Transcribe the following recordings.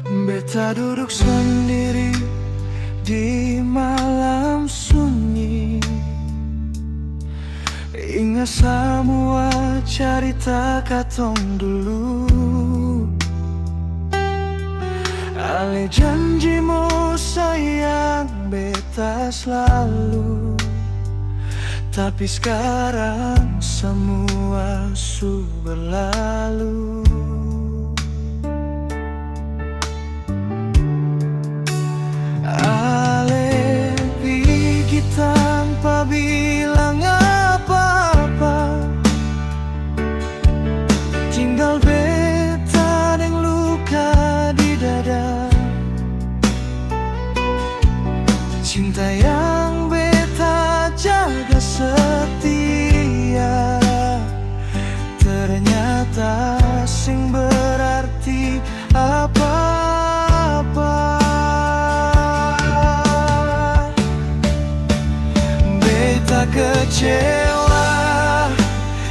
Beta duduk sendiri di malam sunyi, ingat semua cerita katong dulu. Ale janjimu sayang beta selalu, tapi sekarang semua sudah berlalu. Ale pergi tanpa bilang apa-apa, tinggal beta yang luka di dada. Cinta yang beta jaga setia, ternyata sing berarti apa-apa. Beta kecewa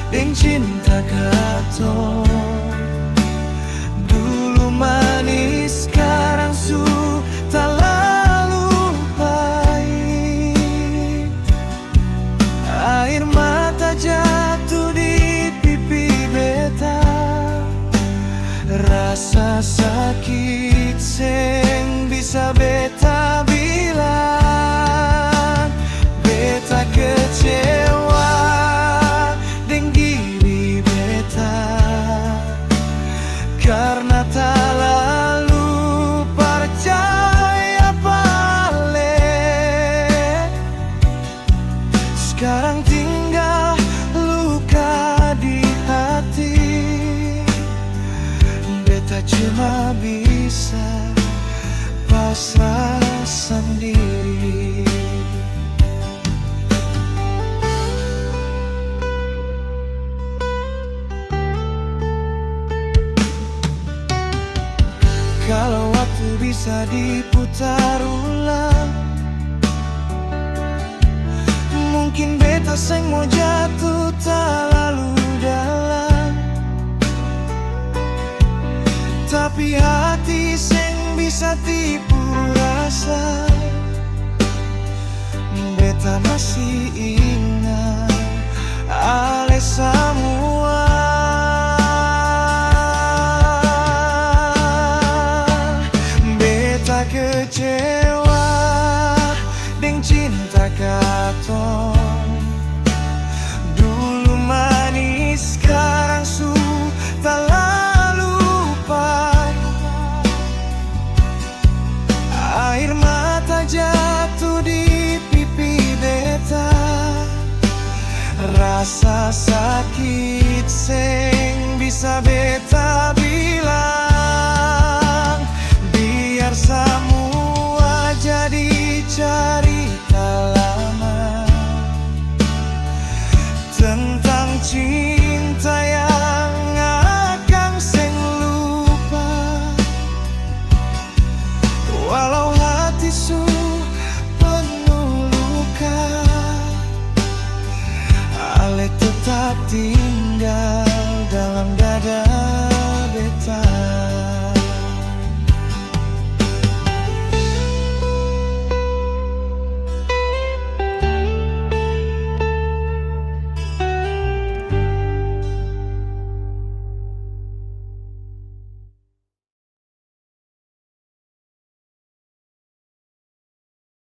dengan cinta katong, dulu manis sekarang sudah lalu pahit. Air mata jatuh di pipi beta, rasa sakit sing bisa beta bilang. Beta kecewa dengan diri beta, karena tak lalu percaya balik. Sekarang tinggal luka di hati, beta cuma bisa pasrah sendiri. Kalau waktu bisa diputar ulang, mungkin beta seng mau jatuh terlalu dalam, tapi hati seng bisa tipu rasa. Beta masih ingat ale semua. Beta kecewa dengan cinta katong, dulu manis sekarang sudah lalu pahit. Air mata jatuh di pipi beta, rasa sakit sing bisa beta bilang. Biar semua jadi cerita lama tentang cinta yang akan seng lupa. Walau hati su penuh luka, ale tetap tinggal dalam dada beta.